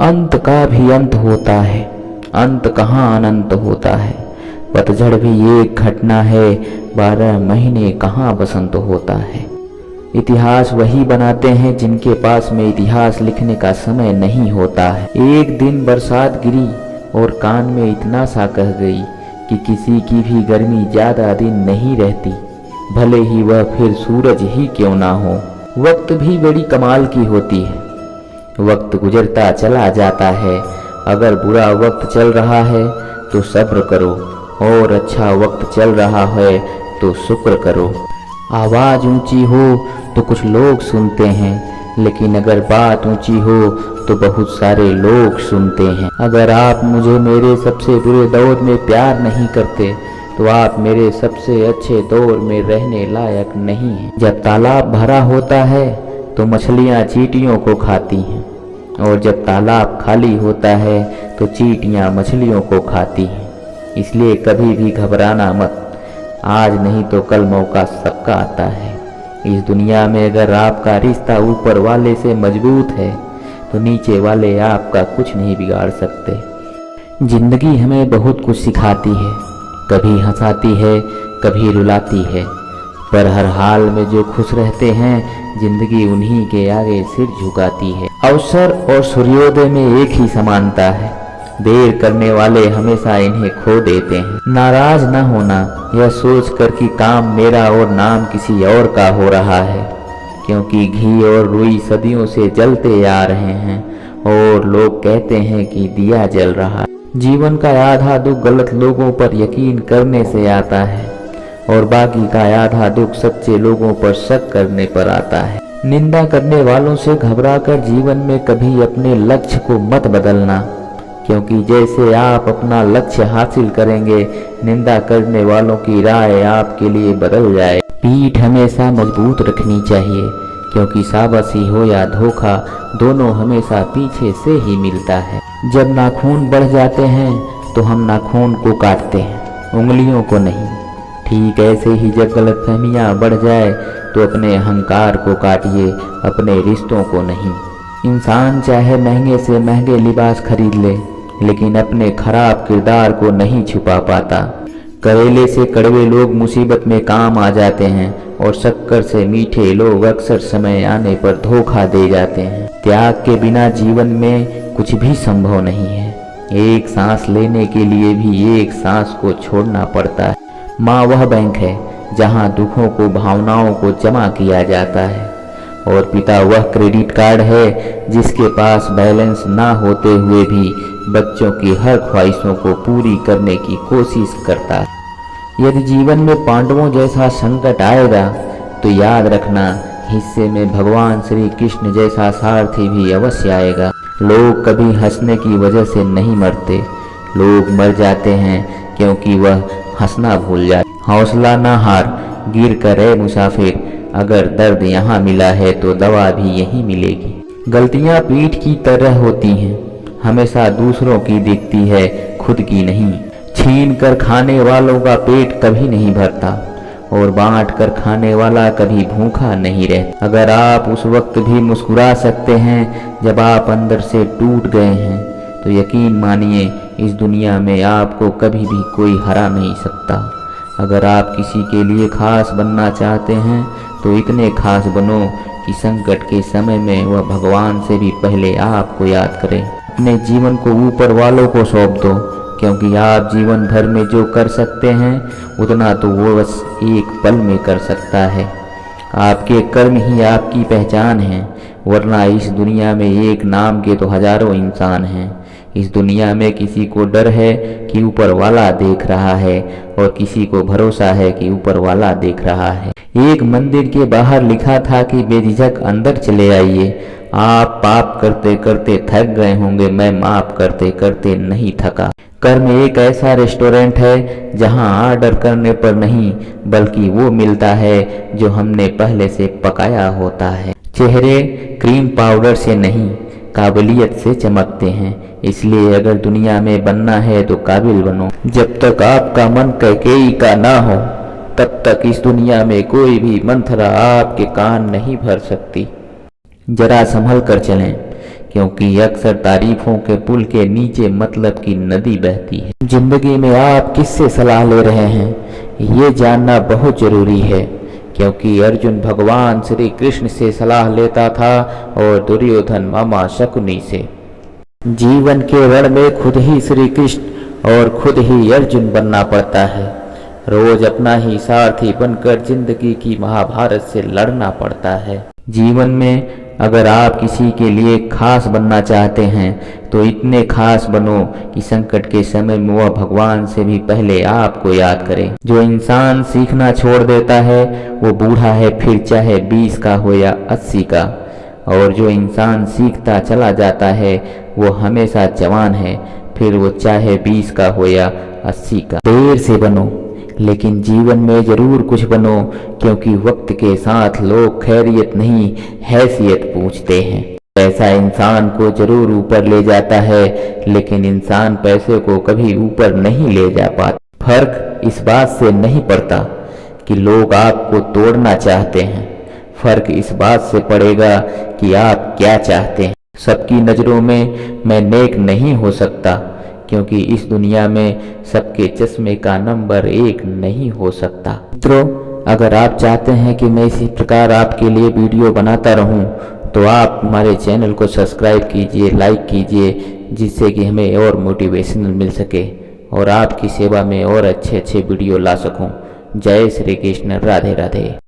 अंत का भी अंत होता है, अंत कहाँ अनंत होता है। पतझड़ भी एक घटना है, 12 महीने कहाँ बसंत होता है। इतिहास वही बनाते हैं जिनके पास में इतिहास लिखने का समय नहीं होता है। एक दिन बरसात गिरी और कान में इतना सा कह गई कि किसी की भी गर्मी ज़्यादा दिन नहीं रहती, भले ही वह फिर सूरज ही क्यों ना हो। वक्त भी बड़ी कमाल की होती है, वक्त गुजरता चला जाता है। अगर बुरा वक्त चल रहा है तो सब्र करो, और अच्छा वक्त चल रहा है तो शुक्र करो। आवाज़ ऊंची हो तो कुछ लोग सुनते हैं, लेकिन अगर बात ऊंची हो तो बहुत सारे लोग सुनते हैं। अगर आप मुझे मेरे सबसे बुरे दौर में प्यार नहीं करते तो आप मेरे सबसे अच्छे दौर में रहने लायक नहीं हैं। जब तालाब भरा होता है तो मछलियाँ चींटियों को खाती हैं, और जब तालाब खाली होता है तो चींटियाँ मछलियों को खाती हैं। इसलिए कभी भी घबराना मत, आज नहीं तो कल मौका सबका आता है। इस दुनिया में अगर आपका रिश्ता ऊपर वाले से मजबूत है तो नीचे वाले आपका कुछ नहीं बिगाड़ सकते। जिंदगी हमें बहुत कुछ सिखाती है, कभी हंसाती है, कभी रुलाती है, पर हर हाल में जो खुश रहते हैं जिंदगी उन्हीं के आगे सिर झुकाती है। अवसर और सूर्योदय में एक ही समानता है, देर करने वाले हमेशा इन्हें खो देते हैं। नाराज न होना यह सोचकर कि काम मेरा और नाम किसी और का हो रहा है, क्योंकि घी और रुई सदियों से जलते आ रहे हैं और लोग कहते हैं कि दिया जल रहा है। जीवन का आधा दुख गलत लोगों पर यकीन करने से आता है, और बाकी का आधा दुख सच्चे लोगों पर शक करने पर आता है। निंदा करने वालों से घबराकर जीवन में कभी अपने लक्ष्य को मत बदलना, क्योंकि जैसे आप अपना लक्ष्य हासिल करेंगे, निंदा करने वालों की राय आपके लिए बदल जाए। पीठ हमेशा मजबूत रखनी चाहिए, क्योंकि शाबाशी हो या धोखा दोनों हमेशा पीछे से ही मिलता है। जब नाखून बढ़ जाते हैं तो हम नाखून को काटते हैं, उंगलियों को नहीं। ठीक ऐसे ही जब गलतफहमियां बढ़ जाए तो अपने अहंकार को काटिए, अपने रिश्तों को नहीं। इंसान चाहे महंगे से महंगे लिबास खरीद ले, लेकिन अपने खराब किरदार को नहीं छुपा पाता। करेले से कड़वे लोग मुसीबत में काम आ जाते हैं, और शक्कर से मीठे लोग अक्सर समय आने पर धोखा दे जाते हैं। त्याग के बिना जीवन में कुछ भी संभव नहीं है। एक सांस लेने के लिए भी एक सांस को छोड़ना पड़ता है। माँ वह बैंक है जहाँ दुखों को, भावनाओं को जमा किया जाता है, और पिता वह क्रेडिट कार्ड है जिसके पास बैलेंस ना होते हुए भी बच्चों की हर ख्वाहिशों को पूरी करने की कोशिश करता है। यदि जीवन में पांडवों जैसा संकट आएगा तो याद रखना, हिस्से में भगवान श्री कृष्ण जैसा सारथी भी अवश्य आएगा। लोग कभी हंसने की वजह से नहीं मरते, लोग मर जाते हैं क्योंकि वह हंसना भूल जाते। हौसला ना हार, गिर कर ए मुसाफिर, अगर दर्द यहाँ मिला है तो दवा भी यहीं मिलेगी। गलतियाँ पीठ की तरह होती हैं, हमेशा दूसरों की दिखती है, खुद की नहीं। छीन कर खाने वालों का पेट कभी नहीं भरता, और बांट कर खाने वाला कभी भूखा नहीं रहता। अगर आप उस वक्त भी मुस्कुरा सकते हैं जब आप अंदर से टूट गए हैं, तो यकीन मानिए इस दुनिया में आपको कभी भी कोई हरा नहीं सकता। अगर आप किसी के लिए खास बनना चाहते हैं तो इतने खास बनो कि संकट के समय में वह भगवान से भी पहले आपको याद करें। अपने जीवन को ऊपर वालों को सौंप दो, क्योंकि आप जीवन भर में जो कर सकते हैं उतना तो वो बस एक पल में कर सकता है। आपके कर्म ही आपकी पहचान है, वरना इस दुनिया में एक नाम के तो हजारों इंसान हैं। इस दुनिया में किसी को डर है कि ऊपर वाला देख रहा है, और किसी को भरोसा है कि ऊपर वाला देख रहा है। एक मंदिर के बाहर लिखा था कि बेझिझक अंदर चले आइए। आप पाप करते करते थक गए होंगे, मैं माफ करते करते नहीं थका। कर्म एक ऐसा रेस्टोरेंट है जहां ऑर्डर करने पर नहीं, बल्कि वो मिलता है जो हमने पहले से पकाया होता है। चेहरे क्रीम पाउडर से नहीं, काबिलियत से चमकते हैं। इसलिए अगर दुनिया में बनना है तो काबिल बनो। जब तक आपका मन कैकेयी का ना हो, तब तक इस दुनिया में कोई भी मंथरा आपके कान नहीं भर सकती। जरा संभल कर चलें, क्योंकि अक्सर तारीफों के पुल के नीचे मतलब की नदी बहती है। जिंदगी में आप किससे सलाह ले रहे हैं ये जानना बहुत जरूरी है, क्योंकि अर्जुन भगवान श्री कृष्ण से सलाह लेता था और दुर्योधन मामा शकुनी से। जीवन के रण में खुद ही श्री कृष्ण और खुद ही अर्जुन बनना पड़ता है। रोज अपना ही सारथी बनकर जिंदगी की महाभारत से लड़ना पड़ता है। जीवन में अगर आप किसी के लिए खास बनना चाहते हैं तो इतने खास बनो कि संकट के समय में वह भगवान से भी पहले आपको याद करे। जो इंसान सीखना छोड़ देता है वो बूढ़ा है, फिर चाहे 20 का हो या 80 का, और जो इंसान सीखता चला जाता है वो हमेशा जवान है, फिर वो चाहे 20 का हो या 80 का। देर से बनो लेकिन जीवन में जरूर कुछ बनो, क्योंकि वक्त के साथ लोग खैरियत नहीं हैसियत पूछते हैं। पैसा इंसान को जरूर ऊपर ले जाता है, लेकिन इंसान पैसे को कभी ऊपर नहीं ले जा पाता। फर्क इस बात से नहीं पड़ता कि लोग आपको तोड़ना चाहते हैं, फर्क इस बात से पड़ेगा कि आप क्या चाहते हैं। सबकी नज़रों में मैं नेक नहीं हो सकता, क्योंकि इस दुनिया में सबके चश्मे का नंबर 1 नहीं हो सकता। मित्रों, अगर आप चाहते हैं कि मैं इसी प्रकार आपके लिए वीडियो बनाता रहूं, तो आप हमारे चैनल को सब्सक्राइब कीजिए, लाइक कीजिए, जिससे कि हमें और मोटिवेशनल मिल सके और आपकी सेवा में और अच्छे अच्छे वीडियो ला सकूं। जय श्री कृष्ण, राधे राधे।